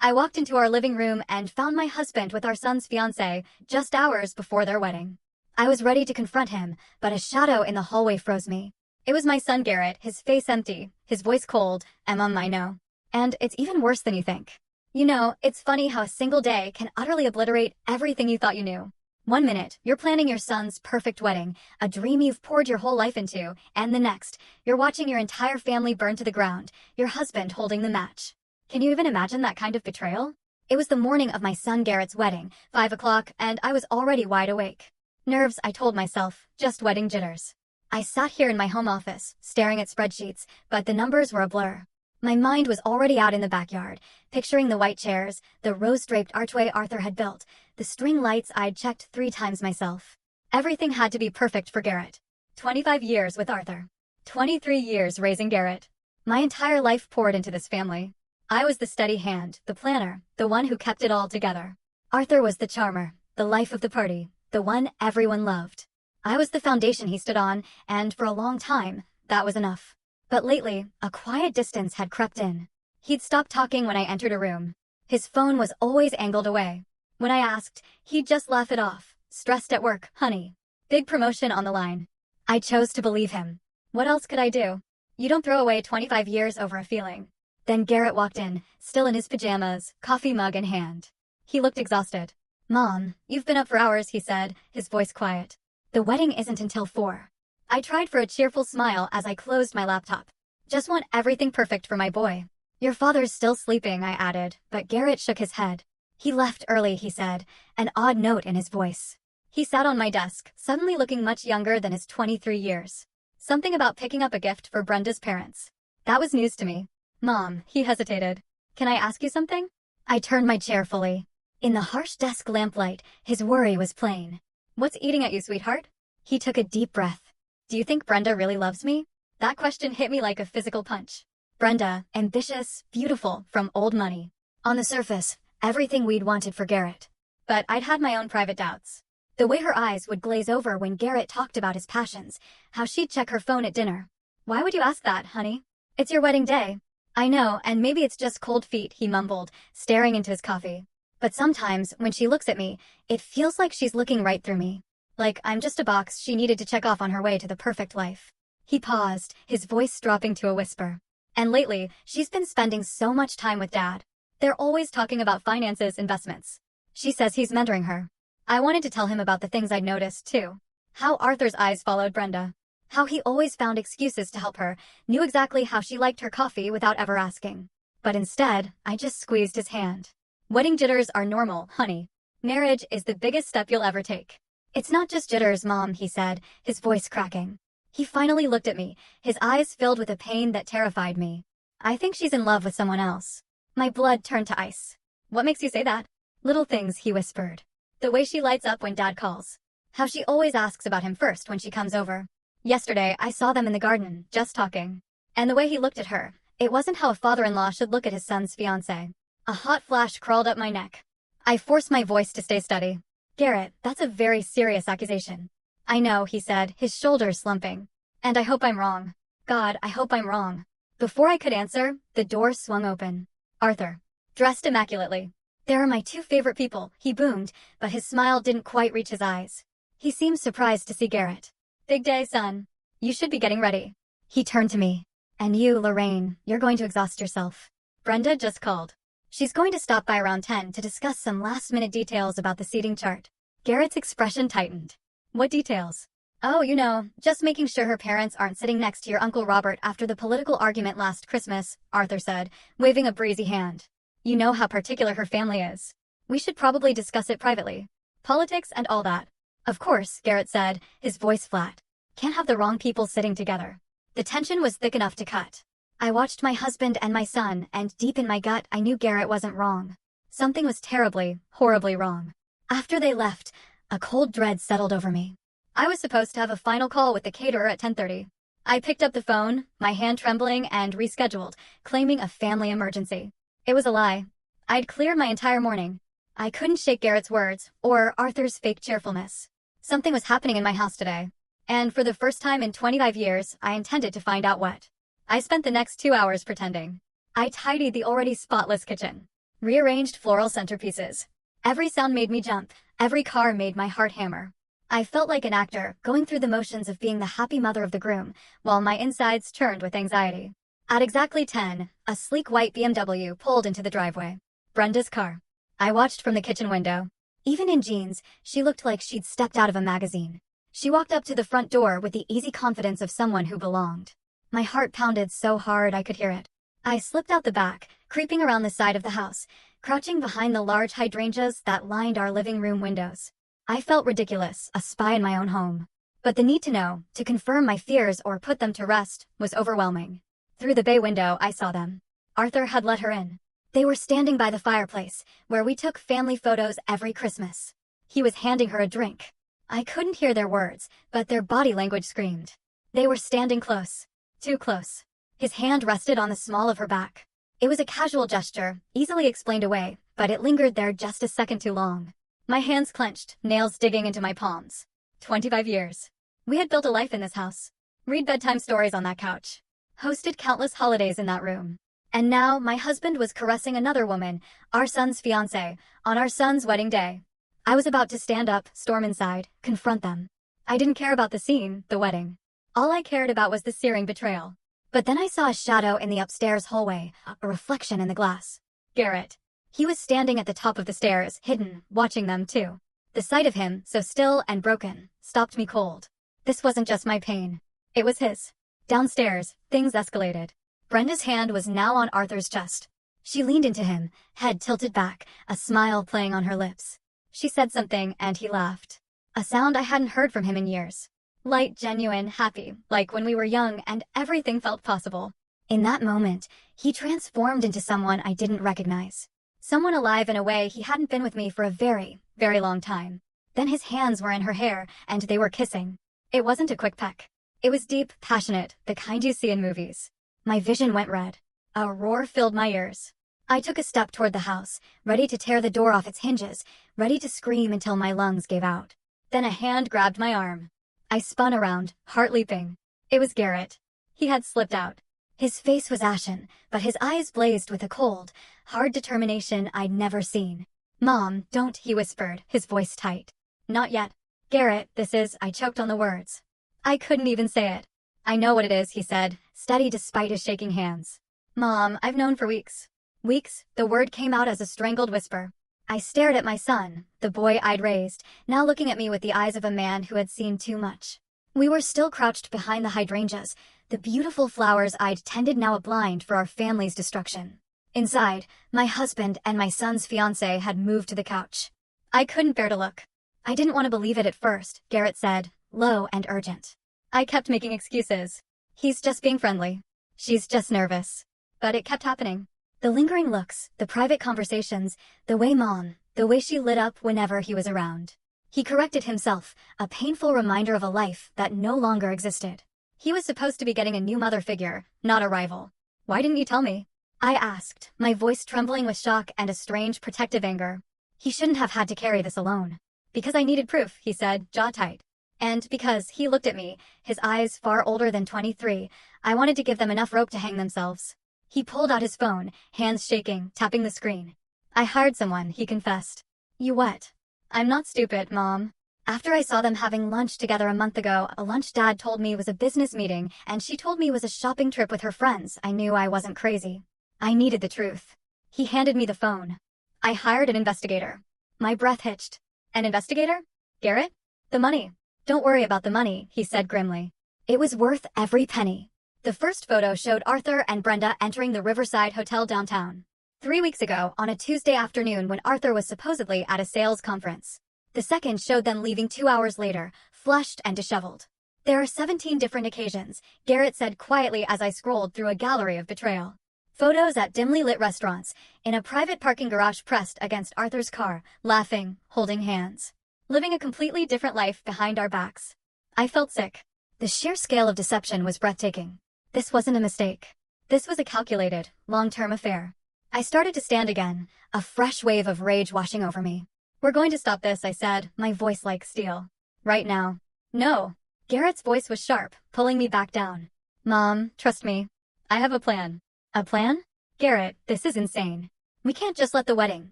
I walked into our living room and found my husband with our son's fiancée just hours before their wedding. I was ready to confront him, but a shadow in the hallway froze me. It was my son Garrett, his face empty, his voice cold, and Mom, I know. And it's even worse than you think. You know, it's funny how a single day can utterly obliterate everything you thought you knew. One minute, you're planning your son's perfect wedding, a dream you've poured your whole life into, and the next, you're watching your entire family burn to the ground, your husband holding the match. Can you even imagine that kind of betrayal? It was the morning of my son Garrett's wedding, 5 o'clock, and I was already wide awake. Nerves, I told myself, just wedding jitters. I sat here in my home office, staring at spreadsheets, but the numbers were a blur. My mind was already out in the backyard, picturing the white chairs, the rose-draped archway Arthur had built, the string lights I'd checked 3 times myself. Everything had to be perfect for Garrett. 25 years with Arthur. 23 years raising Garrett. My entire life poured into this family. I was the steady hand, the planner, the one who kept it all together. Arthur was the charmer, the life of the party, the one everyone loved. I was the foundation he stood on, and for a long time, that was enough. But lately, a quiet distance had crept in. He'd stop talking when I entered a room. His phone was always angled away. When I asked, he'd just laugh it off. Stressed at work, honey. Big promotion on the line. I chose to believe him. What else could I do? You don't throw away 25 years over a feeling. Then Garrett walked in, still in his pajamas, coffee mug in hand. He looked exhausted. Mom, you've been up for hours, he said, his voice quiet. The wedding isn't until 4. I tried for a cheerful smile as I closed my laptop. Just want everything perfect for my boy. Your father's still sleeping, I added, but Garrett shook his head. He left early, he said, an odd note in his voice. He sat on my desk, suddenly looking much younger than his 23 years. Something about picking up a gift for Brenda's parents. That was news to me. Mom, he hesitated. Can I ask you something? I turned my chair fully. In the harsh desk lamplight, his worry was plain. What's eating at you, sweetheart? He took a deep breath. Do you think Brenda really loves me? That question hit me like a physical punch. Brenda, ambitious, beautiful, from old money. On the surface, everything we'd wanted for Garrett. But I'd had my own private doubts. The way her eyes would glaze over when Garrett talked about his passions, how she'd check her phone at dinner. Why would you ask that, honey? It's your wedding day. I know, and maybe it's just cold feet, he mumbled, staring into his coffee. But sometimes, when she looks at me, it feels like she's looking right through me. Like I'm just a box she needed to check off on her way to the perfect life. He paused, his voice dropping to a whisper. And lately, she's been spending so much time with Dad. They're always talking about finances, investments. She says he's mentoring her. I wanted to tell him about the things I'd noticed, too. How Arthur's eyes followed Brenda. How he always found excuses to help her, knew exactly how she liked her coffee without ever asking. But instead, I just squeezed his hand. Wedding jitters are normal, honey. Marriage is the biggest step you'll ever take. It's not just jitters, Mom, he said, his voice cracking. He finally looked at me, his eyes filled with a pain that terrified me. I think she's in love with someone else. My blood turned to ice. What makes you say that? Little things, he whispered. The way she lights up when Dad calls. How she always asks about him first when she comes over. Yesterday, I saw them in the garden, just talking. And the way he looked at her, it wasn't how a father-in-law should look at his son's fiancée. A hot flash crawled up my neck. I forced my voice to stay steady. Garrett, that's a very serious accusation. I know, he said, his shoulders slumping. And I hope I'm wrong. God, I hope I'm wrong. Before I could answer, the door swung open. Arthur. Dressed immaculately. There are my 2 favorite people, he boomed, but his smile didn't quite reach his eyes. He seemed surprised to see Garrett. Big day, son. You should be getting ready. He turned to me. And you, Lorraine, you're going to exhaust yourself. Brenda just called. She's going to stop by around 10 to discuss some last-minute details about the seating chart. Garrett's expression tightened. What details? Oh, you know, just making sure her parents aren't sitting next to your Uncle Robert after the political argument last Christmas, Arthur said, waving a breezy hand. You know how particular her family is. We should probably discuss it privately. Politics and all that. Of course, Garrett said, his voice flat. Can't have the wrong people sitting together. The tension was thick enough to cut. I watched my husband and my son, and deep in my gut, I knew Garrett wasn't wrong. Something was terribly, horribly wrong. After they left, a cold dread settled over me. I was supposed to have a final call with the caterer at 10:30. I picked up the phone, my hand trembling, and rescheduled, claiming a family emergency. It was a lie. I'd cleared my entire morning. I couldn't shake Garrett's words, or Arthur's fake cheerfulness. Something was happening in my house today. And for the first time in 25 years, I intended to find out what. I spent the next 2 hours pretending. I tidied the already spotless kitchen. Rearranged floral centerpieces. Every sound made me jump, every car made my heart hammer. I felt like an actor, going through the motions of being the happy mother of the groom, while my insides churned with anxiety. At exactly 10, a sleek white BMW pulled into the driveway. Brenda's car. I watched from the kitchen window. Even in jeans, she looked like she'd stepped out of a magazine. She walked up to the front door with the easy confidence of someone who belonged. My heart pounded so hard I could hear it. I slipped out the back, creeping around the side of the house, crouching behind the large hydrangeas that lined our living room windows. I felt ridiculous, a spy in my own home. But the need to know, to confirm my fears or put them to rest, was overwhelming. Through the bay window, I saw them. Arthur had let her in. They were standing by the fireplace, where we took family photos every Christmas. He was handing her a drink. I couldn't hear their words, but their body language screamed. They were standing close. Too close. His hand rested on the small of her back. It was a casual gesture, easily explained away, but it lingered there just a second too long. My hands clenched, nails digging into my palms. 25 years. We had built a life in this house. Read bedtime stories on that couch. Hosted countless holidays in that room. And now my husband was caressing another woman, our son's fiancée, on our son's wedding day. I was about to stand up, storm inside, confront them. I didn't care about the scene, the wedding. All I cared about was the searing betrayal. But then I saw a shadow in the upstairs hallway, a reflection in the glass. Garrett. He was standing at the top of the stairs, hidden, watching them too. The sight of him, so still and broken, stopped me cold. This wasn't just my pain. It was his. Downstairs, things escalated. Brenda's hand was now on Arthur's chest. She leaned into him, head tilted back, a smile playing on her lips. She said something, and he laughed. A sound I hadn't heard from him in years. Light, genuine, happy, like when we were young and everything felt possible. In that moment, he transformed into someone I didn't recognize. Someone alive in a way he hadn't been with me for a very, very long time. Then his hands were in her hair, and they were kissing. It wasn't a quick peck. It was deep, passionate, the kind you see in movies. My vision went red. A roar filled my ears. I took a step toward the house, ready to tear the door off its hinges, ready to scream until my lungs gave out. Then a hand grabbed my arm. I spun around, heart leaping. It was Garrett. He had slipped out. His face was ashen, but his eyes blazed with a cold, hard determination I'd never seen. "Mom, don't," he whispered, his voice tight. "Not yet. Garrett, this is," I choked on the words. I couldn't even say it. "I know what it is," he said, steady despite his shaking hands. "Mom, I've known for weeks." Weeks, the word came out as a strangled whisper. I stared at my son, the boy I'd raised, now looking at me with the eyes of a man who had seen too much. We were still crouched behind the hydrangeas, the beautiful flowers I'd tended now a blind for our family's destruction. Inside, my husband and my son's fiancée had moved to the couch. I couldn't bear to look. "I didn't want to believe it at first," Garrett said, low and urgent. I kept making excuses. "He's just being friendly. She's just nervous." But it kept happening. The lingering looks, the private conversations, the way she lit up whenever he was around. He corrected himself, a painful reminder of a life that no longer existed. He was supposed to be getting a new mother figure, not a rival. "Why didn't you tell me?" I asked, my voice trembling with shock and a strange protective anger. "He shouldn't have had to carry this alone." "Because I needed proof," he said, jaw tight. "And because," he looked at me, his eyes far older than 23, "I wanted to give them enough rope to hang themselves." He pulled out his phone, hands shaking, tapping the screen. "I hired someone," he confessed. "You what?" "I'm not stupid, Mom. After I saw them having lunch together a month ago, a lunch Dad told me was a business meeting, and she told me was a shopping trip with her friends, I knew I wasn't crazy. I needed the truth." He handed me the phone. "I hired an investigator." My breath hitched. "An investigator? Garrett?" "The money." "Don't worry about the money," he said grimly. "It was worth every penny." The first photo showed Arthur and Brenda entering the Riverside Hotel downtown. 3 weeks ago, on a Tuesday afternoon when Arthur was supposedly at a sales conference. The second showed them leaving 2 hours later, flushed and disheveled. "There are 17 different occasions," Garrett said quietly as I scrolled through a gallery of betrayal. Photos at dimly lit restaurants, in a private parking garage pressed against Arthur's car, laughing, holding hands. Living a completely different life behind our backs. I felt sick. The sheer scale of deception was breathtaking. This wasn't a mistake. This was a calculated, long-term affair. I started to stand again, a fresh wave of rage washing over me. "We're going to stop this," I said, my voice like steel. "Right now." "No." Garrett's voice was sharp, pulling me back down. "Mom, trust me. I have a plan." "A plan?" "Garrett, this is insane. We can't just let the wedding.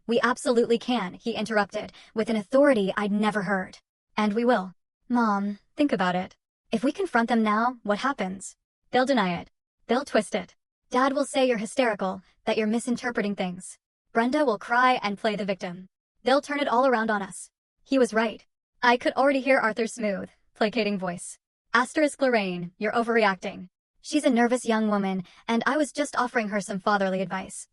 We absolutely can, he interrupted, with an authority I'd never heard. And we will. Mom, think about it. If we confront them now, what happens? They'll deny it. They'll twist it. Dad will say you're hysterical, that you're misinterpreting things. Brenda will cry and play the victim. They'll turn it all around on us. He was right. I could already hear Arthur's smooth, placating voice. Lorraine, you're overreacting. She's a nervous young woman, and I was just offering her some fatherly advice.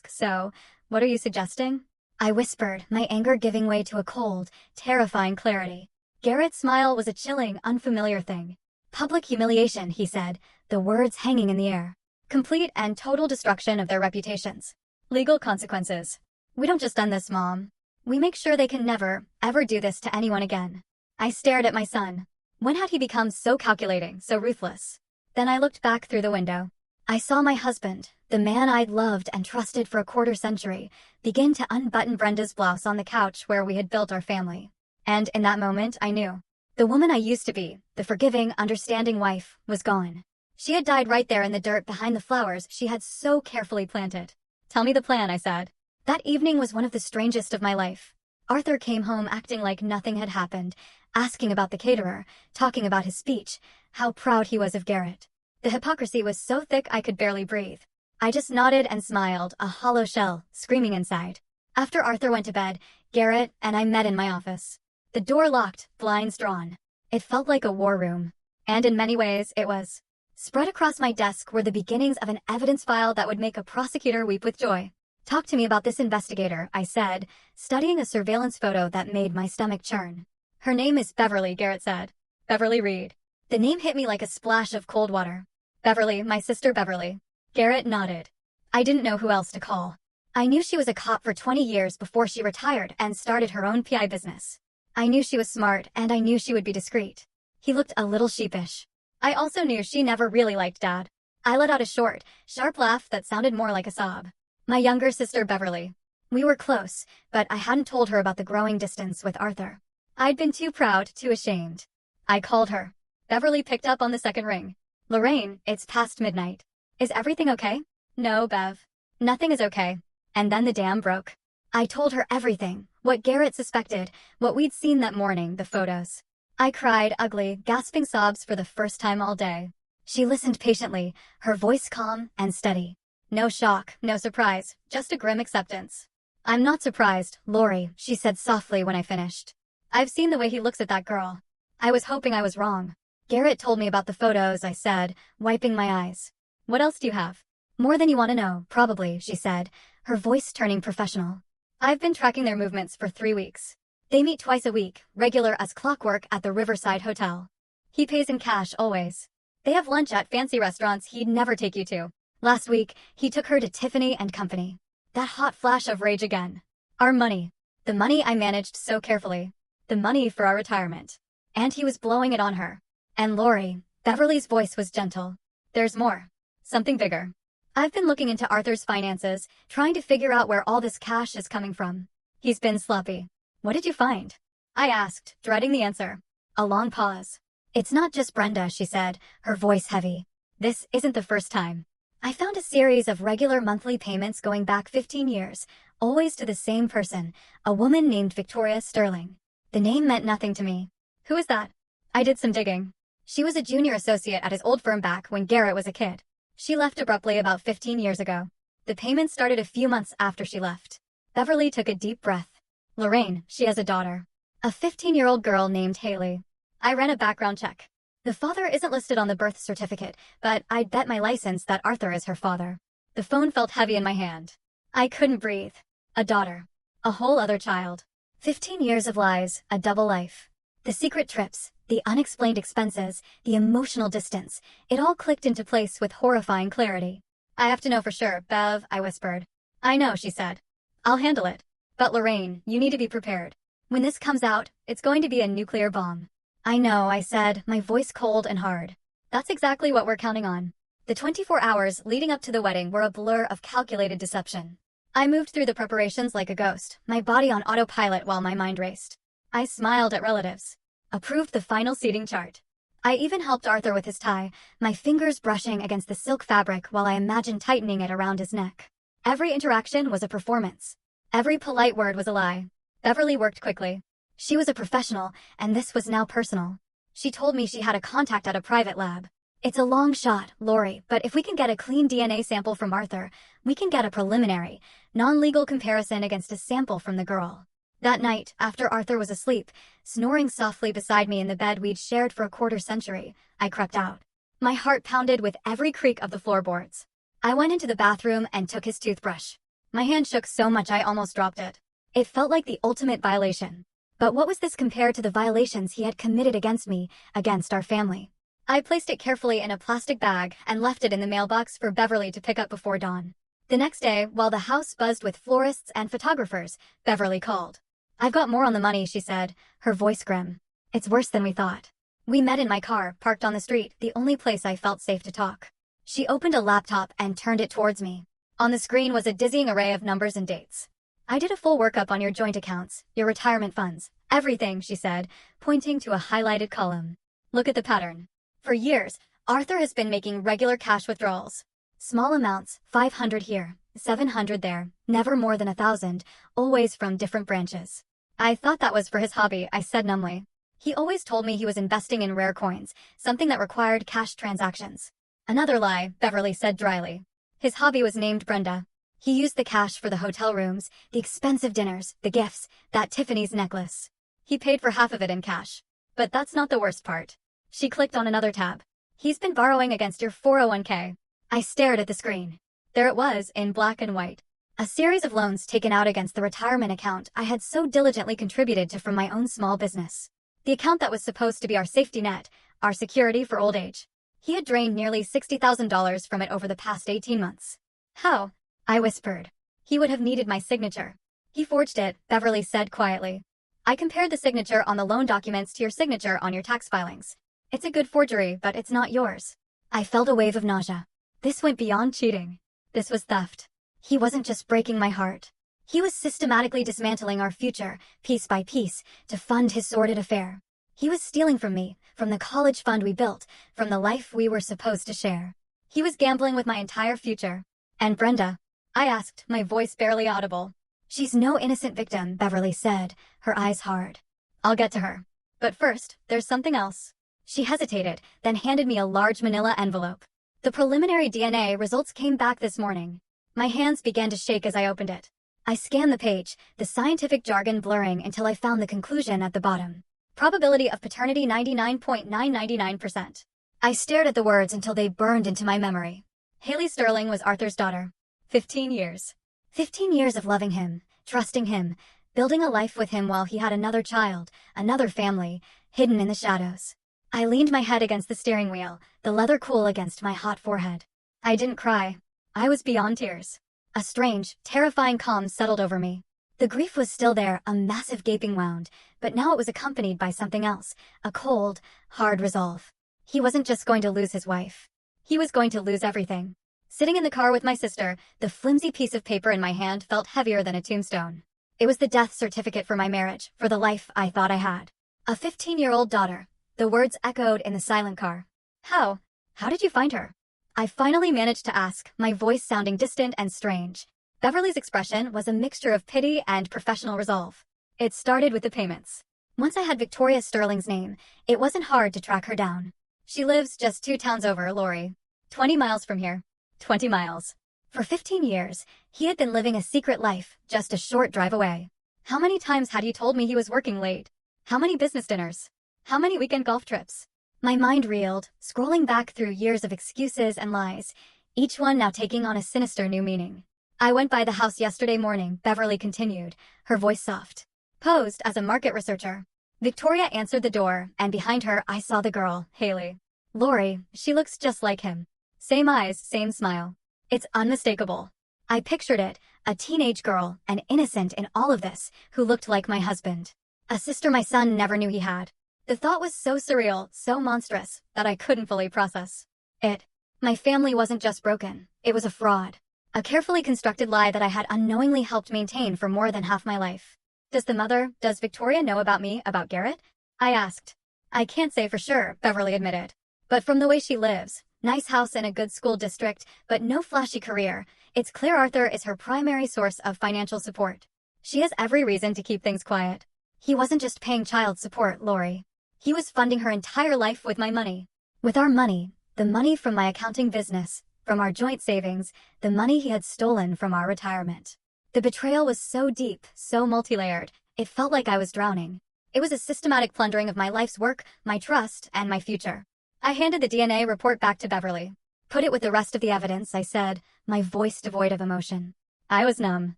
So, what are you suggesting? I whispered, my anger giving way to a cold, terrifying clarity. Garrett's smile was a chilling, unfamiliar thing. Public humiliation, he said, the words hanging in the air. Complete and total destruction of their reputations. Legal consequences. We don't just end this, Mom. We make sure they can never, ever do this to anyone again. I stared at my son. When had he become so calculating, so ruthless? Then I looked back through the window. I saw my husband, the man I'd loved and trusted for a quarter century, begin to unbutton Brenda's blouse on the couch where we had built our family. And in that moment, I knew. The woman I used to be, the forgiving, understanding wife, was gone. She had died right there in the dirt behind the flowers she had so carefully planted. Tell me the plan, I said. That evening was one of the strangest of my life. Arthur came home acting like nothing had happened, asking about the caterer, talking about his speech, how proud he was of Garrett. The hypocrisy was so thick I could barely breathe. I just nodded and smiled, a hollow shell, screaming inside. After Arthur went to bed, Garrett and I met in my office. The door locked, blinds drawn. It felt like a war room. And in many ways, it was. Spread across my desk were the beginnings of an evidence file that would make a prosecutor weep with joy. Talk to me about this investigator, I said, studying a surveillance photo that made my stomach churn. Her name is Beverly, Garrett said. Beverly Reed. The name hit me like a splash of cold water. Beverly, my sister Beverly. Garrett nodded. I didn't know who else to call. I knew she was a cop for 20 years before she retired and started her own PI business. I knew she was smart, and I knew she would be discreet. He looked a little sheepish. I also knew she never really liked Dad. I let out a short, sharp laugh that sounded more like a sob. My younger sister Beverly. We were close, but I hadn't told her about the growing distance with Arthur. I'd been too proud, too ashamed. I called her. Beverly picked up on the second ring. Lorraine, it's past midnight. Is everything okay? No, Bev. Nothing is okay. And then the dam broke. I told her everything, what Garrett suspected, what we'd seen that morning, the photos. I cried, ugly, gasping sobs for the first time all day. She listened patiently, her voice calm and steady. No shock, no surprise, just a grim acceptance. I'm not surprised, Lori, she said softly when I finished. I've seen the way he looks at that girl. I was hoping I was wrong. Garrett told me about the photos, I said, wiping my eyes. What else do you have? More than you want to know, probably, she said, her voice turning professional. I've been tracking their movements for 3 weeks. They meet twice a week, regular as clockwork at the Riverside Hotel. He pays in cash always. They have lunch at fancy restaurants he'd never take you to. Last week, he took her to Tiffany and Company. That hot flash of rage again. Our money. The money I managed so carefully. The money for our retirement. And he was blowing it on her. And Lori, Beverly's voice was gentle. There's more. Something bigger. I've been looking into Arthur's finances, trying to figure out where all this cash is coming from. He's been sloppy. What did you find? I asked, dreading the answer. A long pause. It's not just Brenda, she said, her voice heavy. This isn't the first time. I found a series of regular monthly payments going back 15 years, always to the same person, a woman named Victoria Sterling. The name meant nothing to me. Who is that? I did some digging. She was a junior associate at his old firm back when Garrett was a kid. She left abruptly about 15 years ago. The payments started a few months after she left. Beverly took a deep breath. Lorraine, she has a daughter. A 15-year-old girl named Haley. I ran a background check. The father isn't listed on the birth certificate, but I'd bet my license that Arthur is her father. The phone felt heavy in my hand. I couldn't breathe. A daughter. A whole other child. 15 years of lies, a double life. The secret trips, the unexplained expenses, the emotional distance, it all clicked into place with horrifying clarity. I have to know for sure, Bev, I whispered. I know, she said. I'll handle it. But Lorraine, you need to be prepared. When this comes out, it's going to be a nuclear bomb. I know, I said, my voice cold and hard. That's exactly what we're counting on. The 24 hours leading up to the wedding were a blur of calculated deception. I moved through the preparations like a ghost, my body on autopilot while my mind raced. I smiled at relatives. Approved the final seating chart. I even helped Arthur with his tie, my fingers brushing against the silk fabric while I imagined tightening it around his neck. Every interaction was a performance. Every polite word was a lie. Beverly worked quickly. She was a professional, and this was now personal. She told me she had a contact at a private lab. It's a long shot, Lori, but if we can get a clean DNA sample from Arthur, we can get a preliminary, non-legal comparison against a sample from the girl. That night, after Arthur was asleep, snoring softly beside me in the bed we'd shared for a quarter-century, I crept out. My heart pounded with every creak of the floorboards. I went into the bathroom and took his toothbrush. My hand shook so much I almost dropped it. It felt like the ultimate violation. But what was this compared to the violations he had committed against me, against our family? I placed it carefully in a plastic bag and left it in the mailbox for Beverly to pick up before dawn. The next day, while the house buzzed with florists and photographers, Beverly called. "I've got more on the money," she said, her voice grim. "It's worse than we thought." We met in my car, parked on the street, the only place I felt safe to talk. She opened a laptop and turned it towards me. On the screen was a dizzying array of numbers and dates. "I did a full workup on your joint accounts, your retirement funds, everything," she said, pointing to a highlighted column. "Look at the pattern. For years, Arthur has been making regular cash withdrawals. Small amounts, 500 here, 700 there, never more than 1,000, always from different branches." "I thought that was for his hobby," I said numbly. "He always told me he was investing in rare coins, something that required cash transactions." "Another lie," Beverly said dryly. "His hobby was named Brenda. He used the cash for the hotel rooms, the expensive dinners, the gifts, that Tiffany's necklace. He paid for half of it in cash. But that's not the worst part." She clicked on another tab. "He's been borrowing against your 401k. I stared at the screen. There it was, in black and white. A series of loans taken out against the retirement account I had so diligently contributed to from my own small business. The account that was supposed to be our safety net, our security for old age. He had drained nearly $60,000 from it over the past 18 months. "How?" I whispered. "He would have needed my signature." "He forged it," Beverly said quietly. "I compared the signature on the loan documents to your signature on your tax filings. It's a good forgery, but it's not yours." I felt a wave of nausea. This went beyond cheating. This was theft. He wasn't just breaking my heart. He was systematically dismantling our future, piece by piece, to fund his sordid affair. He was stealing from me, from the college fund we built, from the life we were supposed to share. He was gambling with my entire future. "And Brenda?" I asked, my voice barely audible. "She's no innocent victim," Beverly said, her eyes hard. "I'll get to her. But first, there's something else." She hesitated, then handed me a large manila envelope. The preliminary DNA results came back this morning. My hands began to shake as I opened it. I scanned the page, the scientific jargon blurring until I found the conclusion at the bottom. Probability of paternity 99.999%. I stared at the words until they burned into my memory. Haley Sterling was Arthur's daughter. 15 years. 15 years of loving him, trusting him, building a life with him while he had another child, another family, hidden in the shadows. I leaned my head against the steering wheel, the leather cool against my hot forehead. I didn't cry. I was beyond tears. A strange, terrifying calm settled over me. The grief was still there, a massive gaping wound, but now it was accompanied by something else, a cold, hard resolve. He wasn't just going to lose his wife. He was going to lose everything. Sitting in the car with my sister, the flimsy piece of paper in my hand felt heavier than a tombstone. It was the death certificate for my marriage, for the life I thought I had. A 15-year-old daughter. The words echoed in the silent car. "How? How did you find her?" I finally managed to ask, my voice sounding distant and strange. Beverly's expression was a mixture of pity and professional resolve. "It started with the payments. Once I had Victoria Sterling's name, it wasn't hard to track her down. She lives just 2 towns over, Lori. 20 miles from here. 20 miles. For 15 years, he had been living a secret life, just a short drive away. How many times had he told me he was working late? How many business dinners? How many weekend golf trips?" My mind reeled, scrolling back through years of excuses and lies, each one now taking on a sinister new meaning. "I went by the house yesterday morning," Beverly continued, her voice soft. "Posed as a market researcher. Victoria answered the door, and behind her I saw the girl, Haley. Lori, she looks just like him. Same eyes, same smile. It's unmistakable. I pictured it, a teenage girl, an innocent in all of this, who looked like my husband. A sister my son never knew he had. The thought was so surreal, so monstrous, that I couldn't fully process it. My family wasn't just broken, it was a fraud. A carefully constructed lie that I had unknowingly helped maintain for more than half my life. Does Victoria know about me, about Garrett?" I asked. "I can't say for sure," Beverly admitted. "But from the way she lives, nice house in a good school district, but no flashy career, It's clear Arthur is her primary source of financial support. She has every reason to keep things quiet. He wasn't just paying child support, Lori. He was funding her entire life with my money. With our money, the money from my accounting business, from our joint savings, the money he had stolen from our retirement. The betrayal was so deep, so multi-layered, it felt like I was drowning. It was a systematic plundering of my life's work, my trust, and my future. I handed the DNA report back to Beverly. Put it with the rest of the evidence, I said, my voice devoid of emotion. I was numb.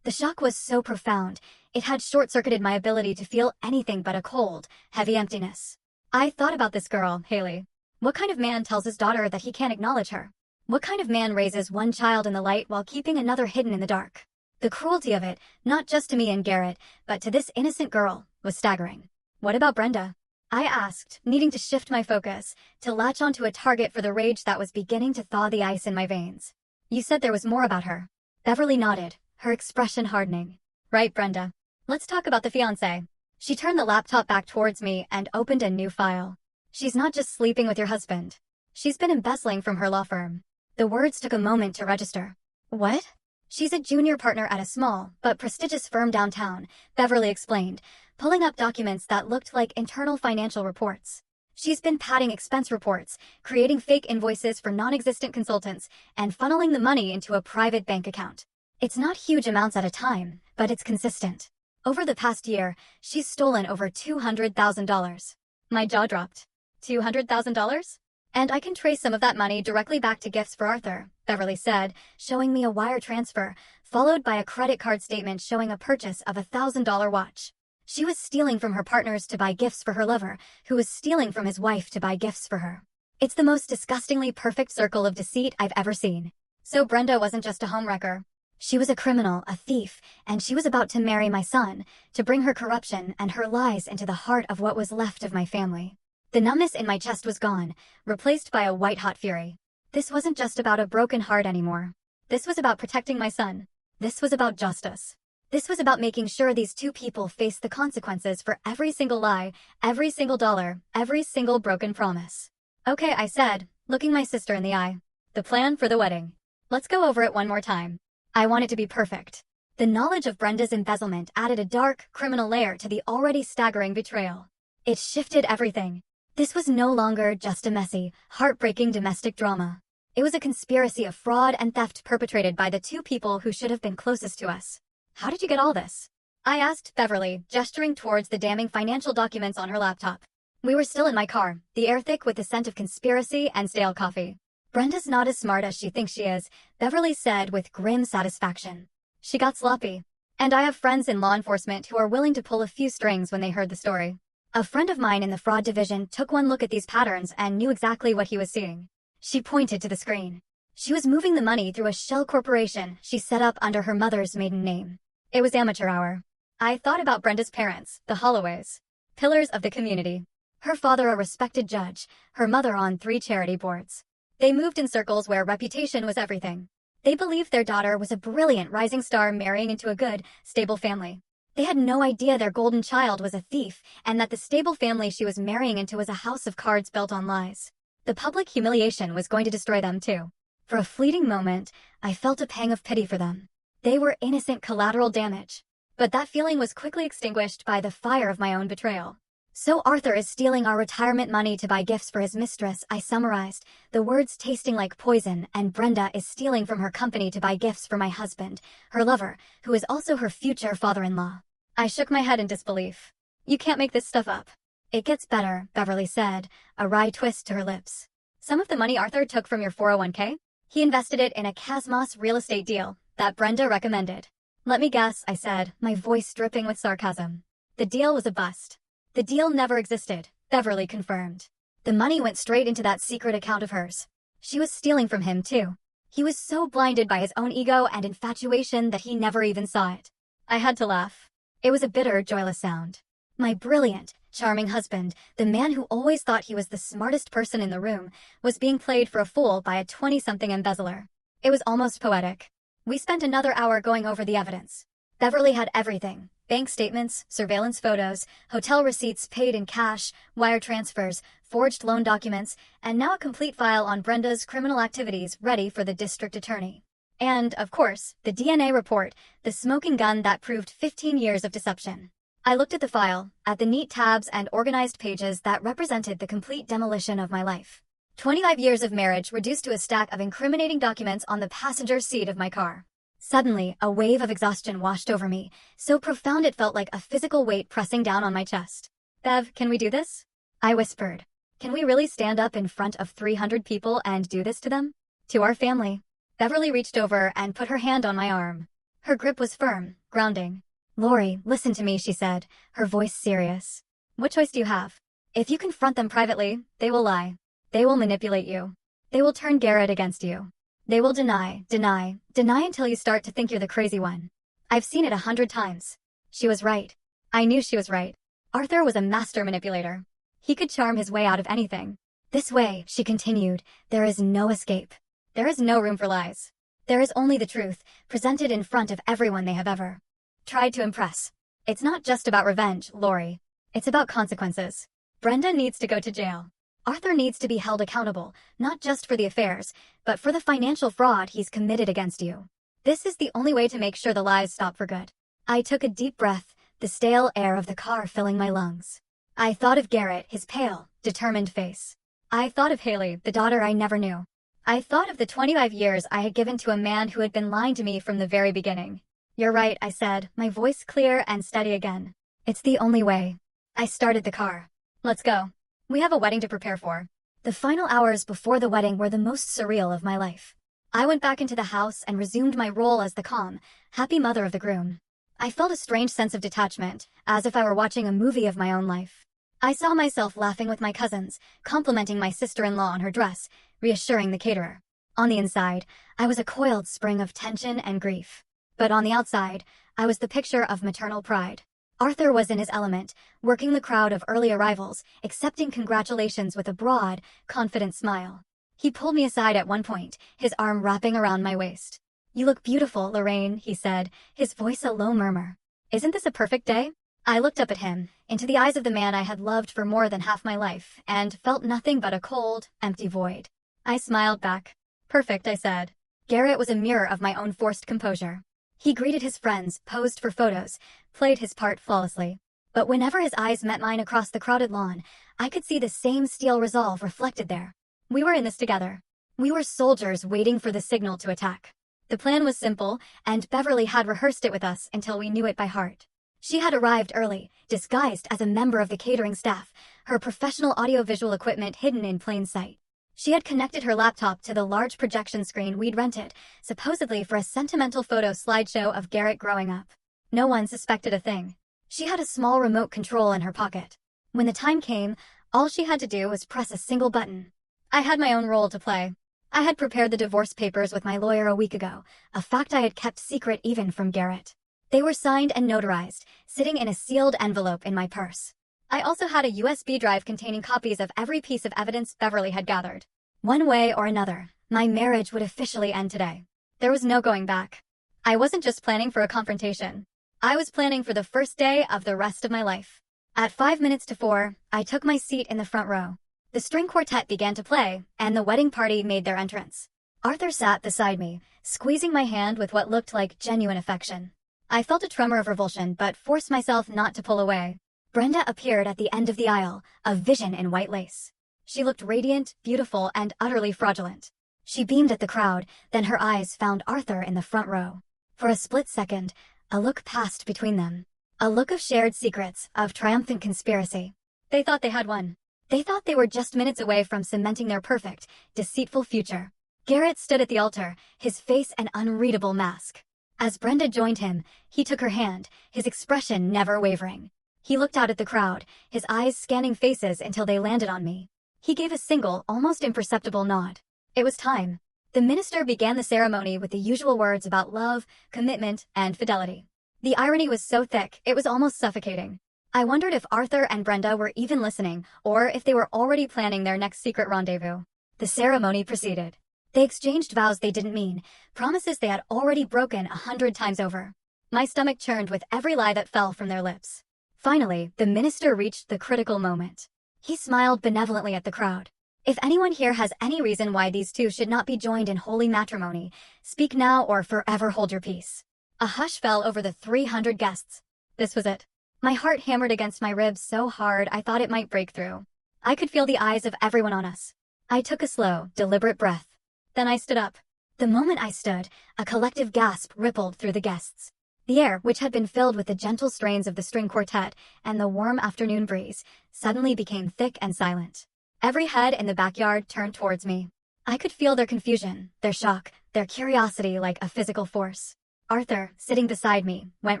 The shock was so profound, it had short-circuited my ability to feel anything but a cold, heavy emptiness. I thought about this girl, Haley. What kind of man tells his daughter that he can't acknowledge her? What kind of man raises one child in the light while keeping another hidden in the dark? The cruelty of it, not just to me and Garrett, but to this innocent girl, was staggering. What about Brenda? I asked, needing to shift my focus, to latch onto a target for the rage that was beginning to thaw the ice in my veins. You said there was more about her. Beverly nodded, her expression hardening. Right, Brenda. Let's talk about the fiancé. She turned the laptop back towards me and opened a new file. She's not just sleeping with your husband. She's been embezzling from her law firm. The words took a moment to register. What? She's a junior partner at a small, but prestigious firm downtown, Beverly explained, pulling up documents that looked like internal financial reports. She's been padding expense reports, creating fake invoices for non-existent consultants, and funneling the money into a private bank account. It's not huge amounts at a time, but it's consistent. Over the past year, she's stolen over $200,000. My jaw dropped. $200,000? And I can trace some of that money directly back to gifts for Arthur, Beverly said, showing me a wire transfer, followed by a credit card statement showing a purchase of a $1,000 watch. She was stealing from her partners to buy gifts for her lover, who was stealing from his wife to buy gifts for her. It's the most disgustingly perfect circle of deceit I've ever seen. So Brenda wasn't just a homewrecker. She was a criminal, a thief, and she was about to marry my son, to bring her corruption and her lies into the heart of what was left of my family. The numbness in my chest was gone, replaced by a white-hot fury. This wasn't just about a broken heart anymore. This was about protecting my son. This was about justice. This was about making sure these two people faced the consequences for every single lie, every single dollar, every single broken promise. Okay, I said, looking my sister in the eye. The plan for the wedding. Let's go over it one more time. I want it to be perfect. The knowledge of Brenda's embezzlement added a dark, criminal layer to the already staggering betrayal. It shifted everything. This was no longer just a messy, heartbreaking domestic drama. It was a conspiracy of fraud and theft perpetrated by the two people who should have been closest to us. How did you get all this? I asked Beverly, gesturing towards the damning financial documents on her laptop. We were still in my car, the air thick with the scent of conspiracy and stale coffee. Brenda's not as smart as she thinks she is, Beverly said with grim satisfaction. She got sloppy. And I have friends in law enforcement who are willing to pull a few strings when they heard the story. A friend of mine in the fraud division took one look at these patterns and knew exactly what he was seeing. She pointed to the screen. She was moving the money through a shell corporation she set up under her mother's maiden name. It was amateur hour. I thought about Brenda's parents, the Holloways. Pillars of the community. Her father a respected judge, her mother on 3 charity boards. They moved in circles where reputation was everything. They believed their daughter was a brilliant rising star marrying into a good, stable family. They had no idea their golden child was a thief, and that the stable family she was marrying into was a house of cards built on lies. The public humiliation was going to destroy them too. For a fleeting moment, I felt a pang of pity for them. They were innocent collateral damage. But that feeling was quickly extinguished by the fire of my own betrayal. So Arthur is stealing our retirement money to buy gifts for his mistress, I summarized, the words tasting like poison, and Brenda is stealing from her company to buy gifts for my husband, her lover, who is also her future father-in-law. I shook my head in disbelief. You can't make this stuff up. It gets better, Beverly said, a wry twist to her lips. Some of the money Arthur took from your 401k? He invested it in a Casmos real estate deal that Brenda recommended. Let me guess, I said, my voice dripping with sarcasm. The deal was a bust. The deal never existed, Beverly confirmed. The money went straight into that secret account of hers. She was stealing from him, too. He was so blinded by his own ego and infatuation that he never even saw it. I had to laugh. It was a bitter, joyless sound. My brilliant, charming husband, the man who always thought he was the smartest person in the room, was being played for a fool by a 20-something embezzler. It was almost poetic. We spent another hour going over the evidence. Beverly had everything. Bank statements, surveillance photos, hotel receipts paid in cash, wire transfers, forged loan documents, and now a complete file on Brenda's criminal activities ready for the district attorney. And, of course, the DNA report, the smoking gun that proved 15 years of deception. I looked at the file, at the neat tabs and organized pages that represented the complete demolition of my life. 25 years of marriage reduced to a stack of incriminating documents on the passenger seat of my car. Suddenly, a wave of exhaustion washed over me, so profound it felt like a physical weight pressing down on my chest. "Bev, can we do this?" I whispered. "Can we really stand up in front of 300 people and do this to them? To our family?" Beverly reached over and put her hand on my arm. Her grip was firm, grounding. "Lori, listen to me," she said, her voice serious. "What choice do you have? If you confront them privately, they will lie. They will manipulate you. They will turn Garrett against you. They will deny until you start to think you're the crazy one. I've seen it 100 times." She was right. I knew she was right. Arthur was a master manipulator. He could charm his way out of anything. "This way," she continued, "there is no escape. There is no room for lies. There is only the truth, presented in front of everyone they have ever tried to impress. It's not just about revenge, Lori. It's about consequences. Brenda needs to go to jail. Arthur needs to be held accountable, not just for the affairs, but for the financial fraud he's committed against you. This is the only way to make sure the lies stop for good." I took a deep breath, the stale air of the car filling my lungs. I thought of Garrett, his pale, determined face. I thought of Haley, the daughter I never knew. I thought of the 25 years I had given to a man who had been lying to me from the very beginning. "You're right," I said, my voice clear and steady again. "It's the only way." I started the car. "Let's go. We have a wedding to prepare for." The final hours before the wedding were the most surreal of my life. I went back into the house and resumed my role as the calm, happy mother of the groom. I felt a strange sense of detachment, as if I were watching a movie of my own life. I saw myself laughing with my cousins, complimenting my sister-in-law on her dress, reassuring the caterer. On the inside, I was a coiled spring of tension and grief. But on the outside, I was the picture of maternal pride. Arthur was in his element, working the crowd of early arrivals, accepting congratulations with a broad, confident smile. He pulled me aside at one point, his arm wrapping around my waist. "You look beautiful, Lorraine," he said, his voice a low murmur. "Isn't this a perfect day?" I looked up at him, into the eyes of the man I had loved for more than half my life, and felt nothing but a cold, empty void. I smiled back. "Perfect," I said. Garrett was a mirror of my own forced composure. He greeted his friends, posed for photos, played his part flawlessly. But whenever his eyes met mine across the crowded lawn, I could see the same steel resolve reflected there. We were in this together. We were soldiers waiting for the signal to attack. The plan was simple, and Beverly had rehearsed it with us until we knew it by heart. She had arrived early, disguised as a member of the catering staff, her professional audiovisual equipment hidden in plain sight. She had connected her laptop to the large projection screen we'd rented, supposedly for a sentimental photo slideshow of Garrett growing up. No one suspected a thing. She had a small remote control in her pocket. When the time came, all she had to do was press a single button. I had my own role to play. I had prepared the divorce papers with my lawyer a week ago, a fact I had kept secret even from Garrett. They were signed and notarized, sitting in a sealed envelope in my purse. I also had a USB drive containing copies of every piece of evidence Beverly had gathered. One way or another, my marriage would officially end today. There was no going back. I wasn't just planning for a confrontation. I was planning for the first day of the rest of my life. At 5 minutes to 4, I took my seat in the front row. The string quartet began to play, and the wedding party made their entrance. Arthur sat beside me, squeezing my hand with what looked like genuine affection. I felt a tremor of revulsion but forced myself not to pull away. Brenda appeared at the end of the aisle, a vision in white lace. She looked radiant, beautiful, and utterly fraudulent. She beamed at the crowd, then her eyes found Arthur in the front row. For a split second, a look passed between them. A look of shared secrets, of triumphant conspiracy. They thought they had won. They thought they were just minutes away from cementing their perfect, deceitful future. Garrett stood at the altar, his face an unreadable mask. As Brenda joined him, he took her hand, his expression never wavering. He looked out at the crowd, his eyes scanning faces until they landed on me. He gave a single, almost imperceptible nod. It was time. The minister began the ceremony with the usual words about love, commitment, and fidelity. The irony was so thick, it was almost suffocating. I wondered if Arthur and Brenda were even listening, or if they were already planning their next secret rendezvous. The ceremony proceeded. They exchanged vows they didn't mean, promises they had already broken 100 times over. My stomach churned with every lie that fell from their lips. Finally, the minister reached the critical moment. He smiled benevolently at the crowd. If anyone here has any reason why these two should not be joined in holy matrimony, speak now or forever hold your peace. A hush fell over the 300 guests. This was it. My heart hammered against my ribs so hard I thought it might break through. I could feel the eyes of everyone on us. I took a slow, deliberate breath. Then I stood up. The moment I stood, a collective gasp rippled through the guests. The air, which had been filled with the gentle strains of the string quartet and the warm afternoon breeze, suddenly became thick and silent. Every head in the backyard turned towards me. I could feel their confusion, their shock, their curiosity like a physical force. Arthur, sitting beside me, went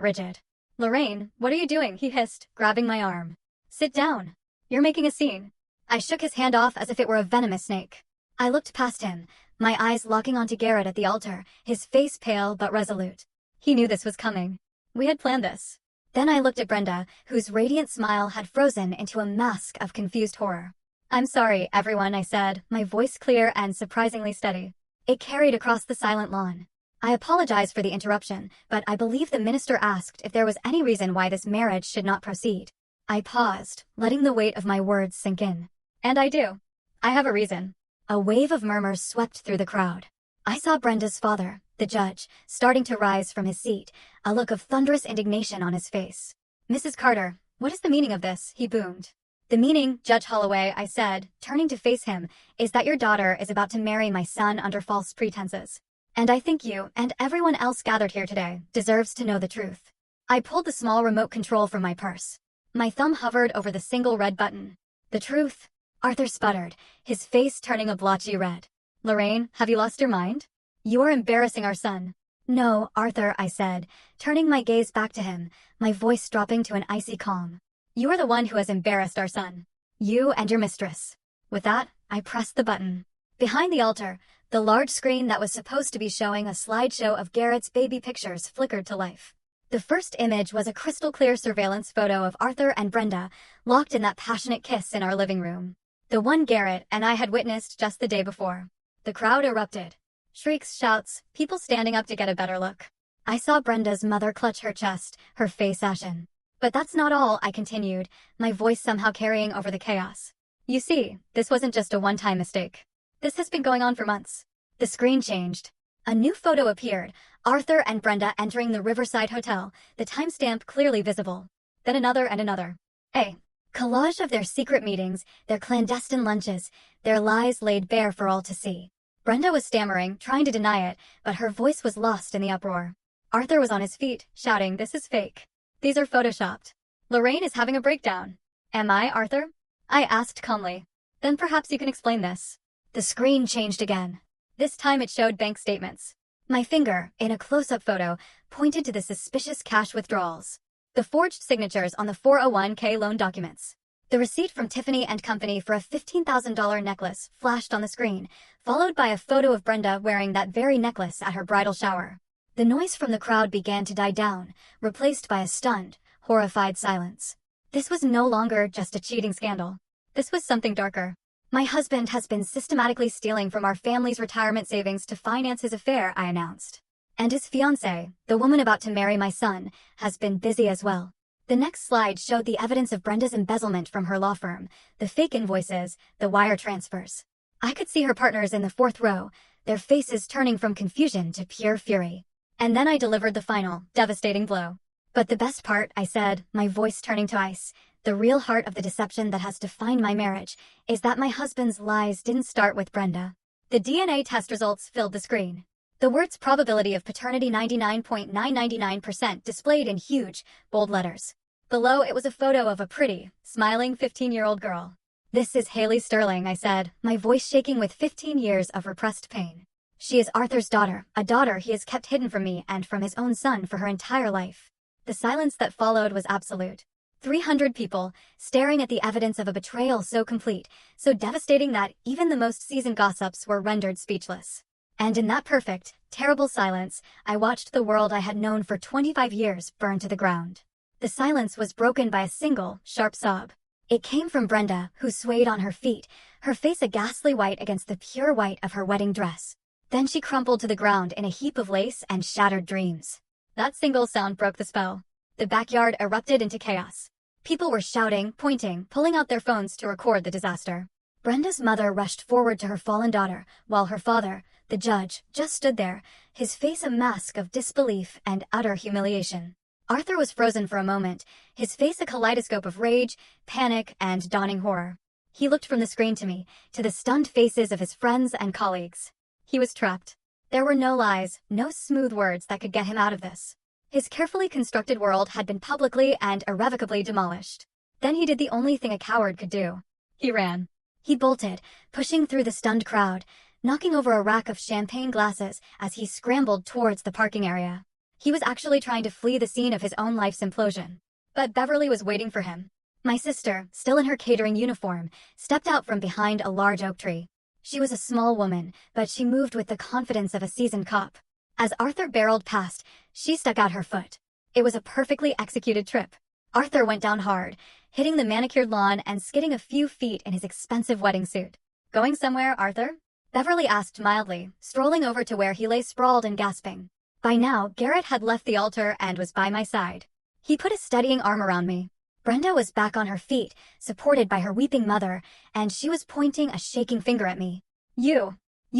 rigid. "Lorraine, what are you doing?" he hissed, grabbing my arm. "Sit down. You're making a scene." I shook his hand off as if it were a venomous snake. I looked past him, my eyes locking onto Garrett at the altar, his face pale but resolute. He knew this was coming. We had planned this. Then I looked at Brenda, whose radiant smile had frozen into a mask of confused horror. "I'm sorry, everyone," I said, my voice clear and surprisingly steady. It carried across the silent lawn. "I apologize for the interruption, but I believe the minister asked if there was any reason why this marriage should not proceed." I paused, letting the weight of my words sink in. "And I do. I have a reason." A wave of murmurs swept through the crowd. I saw Brenda's father, the judge, starting to rise from his seat, a look of thunderous indignation on his face. "Mrs. Carter, what is the meaning of this?" he boomed. "The meaning, Judge Holloway," I said, turning to face him, "is that your daughter is about to marry my son under false pretenses. And I think you, and everyone else gathered here today, deserves to know the truth." I pulled the small remote control from my purse. My thumb hovered over the single red button. "The truth?" Arthur sputtered, his face turning a blotchy red. "Lorraine, have you lost your mind? You are embarrassing our son." "No, Arthur," I said, turning my gaze back to him, my voice dropping to an icy calm. "You are the one who has embarrassed our son. You and your mistress." With that, I pressed the button. Behind the altar, the large screen that was supposed to be showing a slideshow of Garrett's baby pictures flickered to life. The first image was a crystal-clear surveillance photo of Arthur and Brenda, locked in that passionate kiss in our living room. The one Garrett and I had witnessed just the day before. The crowd erupted. Shrieks, shouts, people standing up to get a better look. I saw Brenda's mother clutch her chest, her face ashen. "But that's not all," I continued, my voice somehow carrying over the chaos. "You see, this wasn't just a one-time mistake. This has been going on for months." The screen changed. A new photo appeared, Arthur and Brenda entering the Riverside Hotel, the timestamp clearly visible. Then another and another. A collage of their secret meetings, their clandestine lunches, their lies laid bare for all to see. Brenda was stammering, trying to deny it, but her voice was lost in the uproar. Arthur was on his feet, shouting, "This is fake. These are photoshopped. Lorraine is having a breakdown." "Am I, Arthur?" I asked calmly. "Then perhaps you can explain this." The screen changed again. This time it showed bank statements. My finger, in a close-up photo, pointed to the suspicious cash withdrawals. The forged signatures on the 401k loan documents. The receipt from Tiffany & Company for a $15,000 necklace flashed on the screen, followed by a photo of Brenda wearing that very necklace at her bridal shower. The noise from the crowd began to die down, replaced by a stunned, horrified silence. This was no longer just a cheating scandal. This was something darker. "My husband has been systematically stealing from our family's retirement savings to finance his affair," I announced. "And his fiancée, the woman about to marry my son, has been busy as well." The next slide showed the evidence of Brenda's embezzlement from her law firm, the fake invoices, the wire transfers. I could see her partners in the fourth row, their faces turning from confusion to pure fury. And then I delivered the final, devastating blow. "But the best part," I said, my voice turning to ice, "the real heart of the deception that has defined my marriage, is that my husband's lies didn't start with Brenda." The DNA test results filled the screen. The words "probability of paternity 99.999% displayed in huge, bold letters. Below it was a photo of a pretty, smiling 15-year-old girl. "This is Haley Sterling," I said, my voice shaking with 15 years of repressed pain. "She is Arthur's daughter, a daughter he has kept hidden from me and from his own son for her entire life." The silence that followed was absolute. 300 people, staring at the evidence of a betrayal so complete, so devastating that even the most seasoned gossips were rendered speechless. And in that perfect, terrible silence, I watched the world I had known for 25 years burn to the ground. The silence was broken by a single, sharp sob. It came from Brenda, who swayed on her feet, her face a ghastly white against the pure white of her wedding dress. Then she crumpled to the ground in a heap of lace and shattered dreams. That single sound broke the spell. The backyard erupted into chaos. People were shouting, pointing, pulling out their phones to record the disaster. Brenda's mother rushed forward to her fallen daughter, while her father, the judge, just stood there, his face a mask of disbelief and utter humiliation. Arthur was frozen for a moment, his face a kaleidoscope of rage, panic, and dawning horror. He looked from the screen to me, to the stunned faces of his friends and colleagues. He was trapped. There were no lies, no smooth words that could get him out of this. His carefully constructed world had been publicly and irrevocably demolished. Then he did the only thing a coward could do. He ran. He bolted, pushing through the stunned crowd, knocking over a rack of champagne glasses as he scrambled towards the parking area. He was actually trying to flee the scene of his own life's implosion. But Beverly was waiting for him. My sister, still in her catering uniform, stepped out from behind a large oak tree. She was a small woman, but she moved with the confidence of a seasoned cop. As Arthur barreled past, she stuck out her foot. It was a perfectly executed trip. Arthur went down hard, hitting the manicured lawn and skidding a few feet in his expensive wedding suit. "Going somewhere, Arthur?" Beverly asked mildly, strolling over to where he lay sprawled and gasping. By now, Garrett had left the altar and was by my side. He put a steadying arm around me. Brenda was back on her feet, supported by her weeping mother, and she was pointing a shaking finger at me. You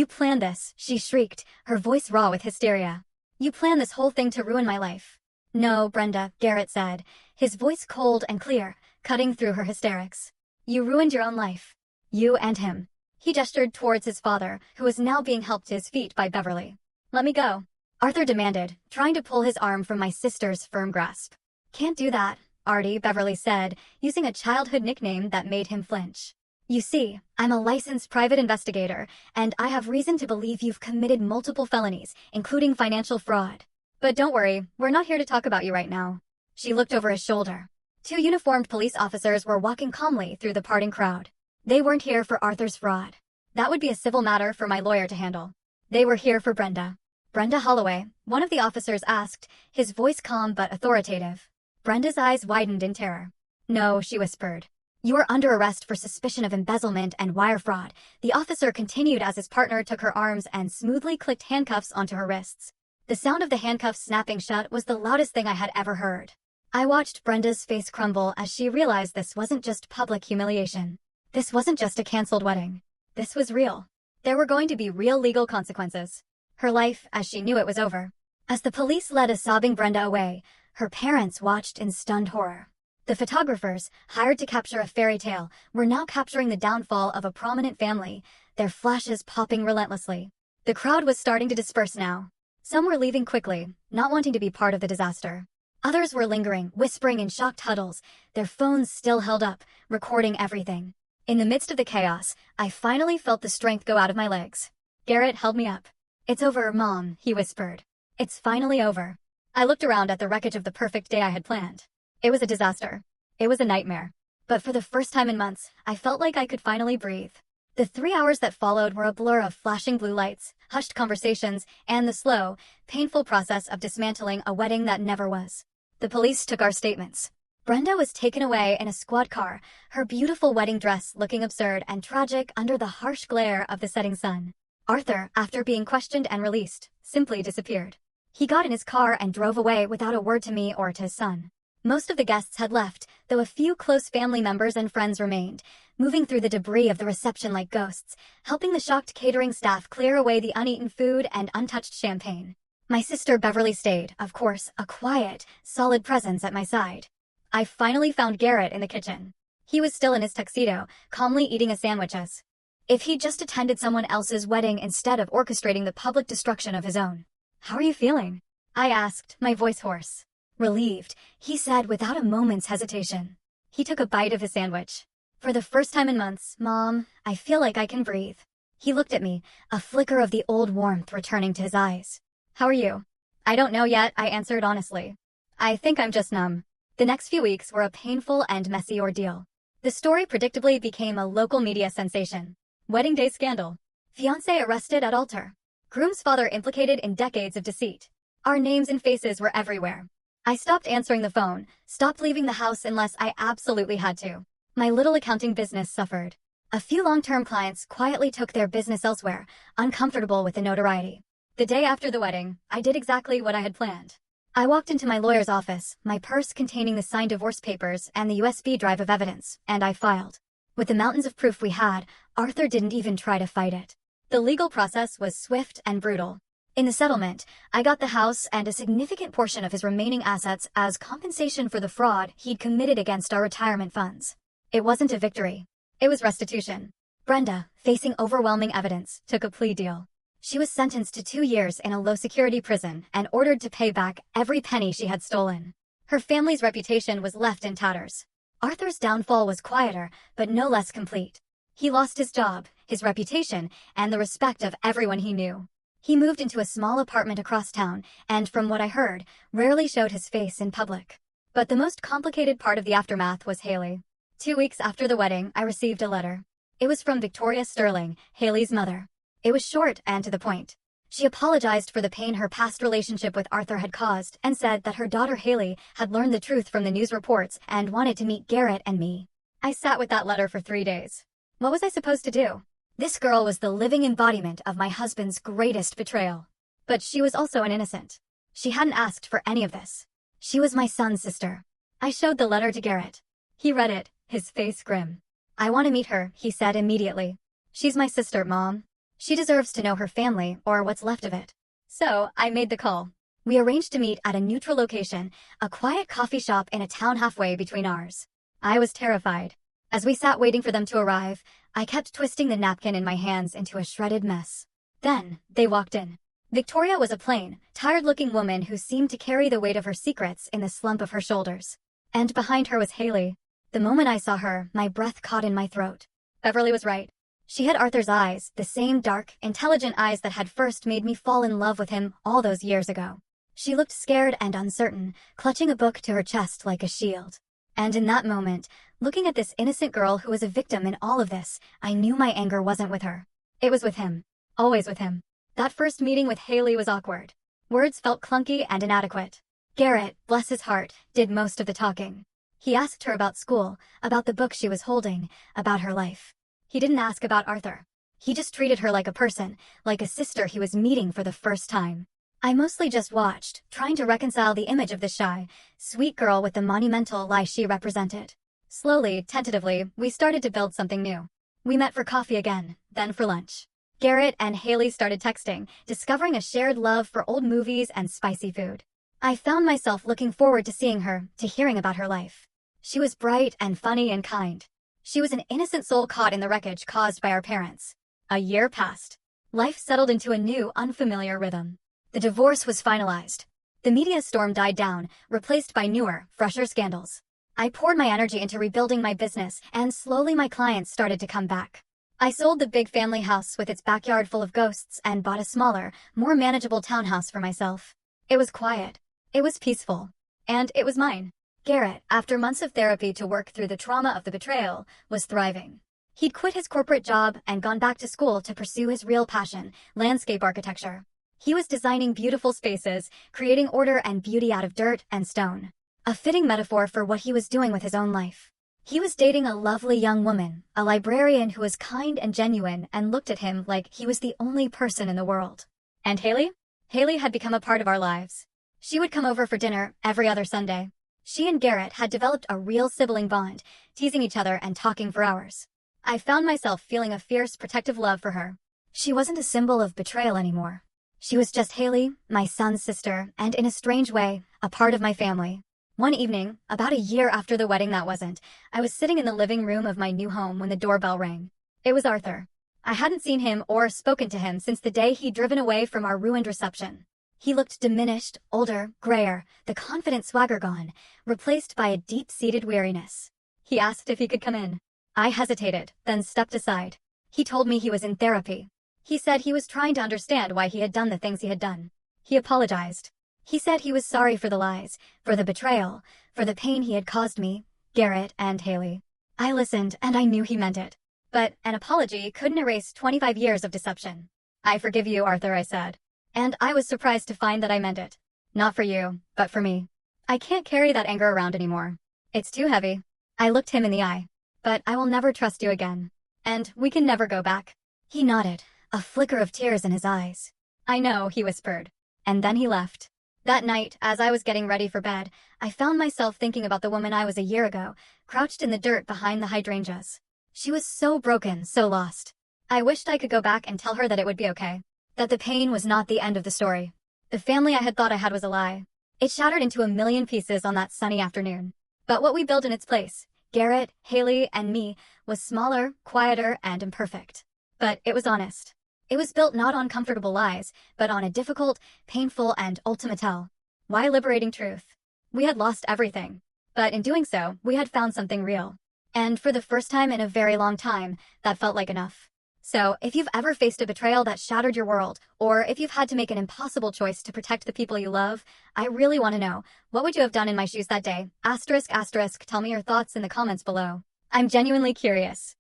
planned this," she shrieked, her voice raw with hysteria. "You planned this whole thing to ruin my life." "No, Brenda," Garrett said, his voice cold and clear, cutting through her hysterics. "You ruined your own life. You and him." He gestured towards his father, who was now being helped to his feet by Beverly. "Let me go," Arthur demanded, trying to pull his arm from my sister's firm grasp. "Can't do that, Artie," Beverly said, using a childhood nickname that made him flinch. "You see, I'm a licensed private investigator, and I have reason to believe you've committed multiple felonies, including financial fraud. But don't worry, we're not here to talk about you right now." She looked over his shoulder. 2 uniformed police officers were walking calmly through the parting crowd. They weren't here for Arthur's fraud. That would be a civil matter for my lawyer to handle. They were here for Brenda. "Brenda Holloway," one of the officers asked, his voice calm but authoritative. Brenda's eyes widened in terror. "No," she whispered. "You are under arrest for suspicion of embezzlement and wire fraud," the officer continued as his partner took her arms and smoothly clicked handcuffs onto her wrists. The sound of the handcuffs snapping shut was the loudest thing I had ever heard. I watched Brenda's face crumble as she realized this wasn't just public humiliation. This wasn't just a canceled wedding. This was real. There were going to be real legal consequences. Her life, as she knew it, was over. As the police led a sobbing Brenda away, her parents watched in stunned horror. The photographers, hired to capture a fairy tale, were now capturing the downfall of a prominent family, their flashes popping relentlessly. The crowd was starting to disperse now. Some were leaving quickly, not wanting to be part of the disaster. Others were lingering, whispering in shocked huddles, their phones still held up, recording everything. In the midst of the chaos, I finally felt the strength go out of my legs. Garrett held me up. "It's over, Mom," he whispered. "It's finally over." I looked around at the wreckage of the perfect day I had planned. It was a disaster. It was a nightmare. But for the first time in months, I felt like I could finally breathe. The 3 hours that followed were a blur of flashing blue lights, hushed conversations, and the slow, painful process of dismantling a wedding that never was. The police took our statements. Brenda was taken away in a squad car, her beautiful wedding dress looking absurd and tragic under the harsh glare of the setting sun. Arthur, after being questioned and released, simply disappeared. He got in his car and drove away without a word to me or to his son. Most of the guests had left, though a few close family members and friends remained, moving through the debris of the reception like ghosts, helping the shocked catering staff clear away the uneaten food and untouched champagne. My sister Beverly stayed, of course, a quiet, solid presence at my side. I finally found Garrett in the kitchen. He was still in his tuxedo, calmly eating a sandwich as if he'd just attended someone else's wedding instead of orchestrating the public destruction of his own. "How are you feeling?" I asked, my voice hoarse. "Relieved," he said without a moment's hesitation. He took a bite of his sandwich. "For the first time in months, Mom, I feel like I can breathe." He looked at me, a flicker of the old warmth returning to his eyes. "How are you?" "I don't know yet," I answered honestly. "I think I'm just numb." The next few weeks were a painful and messy ordeal. The story predictably became a local media sensation. Wedding day scandal. Fiancée arrested at altar. Groom's father implicated in decades of deceit. Our names and faces were everywhere. I stopped answering the phone, stopped leaving the house unless I absolutely had to. My little accounting business suffered. A few long-term clients quietly took their business elsewhere, uncomfortable with the notoriety. The day after the wedding, I did exactly what I had planned. I walked into my lawyer's office, my purse containing the signed divorce papers and the USB drive of evidence, and I filed. With the mountains of proof we had, Arthur didn't even try to fight it. The legal process was swift and brutal. In the settlement, I got the house and a significant portion of his remaining assets as compensation for the fraud he'd committed against our retirement funds. It wasn't a victory. It was restitution. Brenda, facing overwhelming evidence, took a plea deal. She was sentenced to 2 years in a low-security prison and ordered to pay back every penny she had stolen. Her family's reputation was left in tatters. Arthur's downfall was quieter, but no less complete. He lost his job, his reputation, and the respect of everyone he knew. He moved into a small apartment across town and, from what I heard, rarely showed his face in public. But the most complicated part of the aftermath was Haley. 2 weeks after the wedding, I received a letter. It was from Victoria Sterling, Haley's mother. It was short and to the point. She apologized for the pain her past relationship with Arthur had caused and said that her daughter Haley had learned the truth from the news reports and wanted to meet Garrett and me. I sat with that letter for 3 days. What was I supposed to do? This girl was the living embodiment of my husband's greatest betrayal. But she was also an innocent. She hadn't asked for any of this. She was my son's sister. I showed the letter to Garrett. He read it, his face grim. "I want to meet her," he said immediately. "She's my sister, Mom. She deserves to know her family, or what's left of it." So, I made the call. We arranged to meet at a neutral location, a quiet coffee shop in a town halfway between ours. I was terrified. As we sat waiting for them to arrive, I kept twisting the napkin in my hands into a shredded mess. Then, they walked in. Victoria was a plain, tired-looking woman who seemed to carry the weight of her secrets in the slump of her shoulders. And behind her was Haley. The moment I saw her, my breath caught in my throat. Beverly was right. She had Arthur's eyes, the same dark, intelligent eyes that had first made me fall in love with him all those years ago. She looked scared and uncertain, clutching a book to her chest like a shield. And in that moment, looking at this innocent girl who was a victim in all of this, I knew my anger wasn't with her. It was with him. Always with him. That first meeting with Haley was awkward. Words felt clunky and inadequate. Garrett, bless his heart, did most of the talking. He asked her about school, about the book she was holding, about her life. He didn't ask about Arthur. He just treated her like a person, like a sister he was meeting for the first time. I mostly just watched, trying to reconcile the image of the shy, sweet girl with the monumental lie she represented. Slowly, tentatively, we started to build something new. We met for coffee again, then for lunch. Garrett and Haley started texting, discovering a shared love for old movies and spicy food. I found myself looking forward to seeing her, to hearing about her life. She was bright and funny and kind. She was an innocent soul caught in the wreckage caused by our parents. A year passed. Life settled into a new, unfamiliar rhythm. The divorce was finalized. The media storm died down, replaced by newer, fresher scandals. I poured my energy into rebuilding my business, and slowly my clients started to come back. I sold the big family house with its backyard full of ghosts and bought a smaller, more manageable townhouse for myself. It was quiet. It was peaceful. And it was mine. Garrett, after months of therapy to work through the trauma of the betrayal, was thriving. He'd quit his corporate job and gone back to school to pursue his real passion, landscape architecture. He was designing beautiful spaces, creating order and beauty out of dirt and stone. A fitting metaphor for what he was doing with his own life. He was dating a lovely young woman, a librarian who was kind and genuine and looked at him like he was the only person in the world. And Haley? Haley had become a part of our lives. She would come over for dinner every other Sunday. She and Garrett had developed a real sibling bond, teasing each other and talking for hours. I found myself feeling a fierce, protective love for her. She wasn't a symbol of betrayal anymore. She was just Haley, my son's sister, and in a strange way, a part of my family. One evening, about a year after the wedding I was sitting in the living room of my new home when the doorbell rang. It was Arthur. I hadn't seen him or spoken to him since the day he'd driven away from our ruined reception. He looked diminished, older, grayer, the confident swagger gone, replaced by a deep-seated weariness. He asked if he could come in. I hesitated, then stepped aside. He told me he was in therapy. He said he was trying to understand why he had done the things he had done. He apologized. He said he was sorry for the lies, for the betrayal, for the pain he had caused me, Garrett, and Haley. I listened, and I knew he meant it. But an apology couldn't erase 25 years of deception. "I forgive you, Arthur," I said. And I was surprised to find that I meant it. Not for you, but for me. I can't carry that anger around anymore. It's too heavy. I looked him in the eye. But I will never trust you again. And we can never go back. He nodded, a flicker of tears in his eyes. "I know," he whispered. And then he left. That night, as I was getting ready for bed, I found myself thinking about the woman I was a year ago, crouched in the dirt behind the hydrangeas. She was so broken, so lost. I wished I could go back and tell her that it would be okay. That the pain was not the end of the story. The family I had thought I had was a lie. It shattered into a million pieces on that sunny afternoon. But what we built in its place, Garrett, Haley, and me, was smaller, quieter, and imperfect. But it was honest. It was built not on comfortable lies, but on a difficult, painful, and ultimate tell. Why liberating truth? We had lost everything. But in doing so, we had found something real. And for the first time in a very long time, that felt like enough. So, if you've ever faced a betrayal that shattered your world, or if you've had to make an impossible choice to protect the people you love, I really want to know, what would you have done in my shoes that day? ***, tell me your thoughts in the comments below. I'm genuinely curious.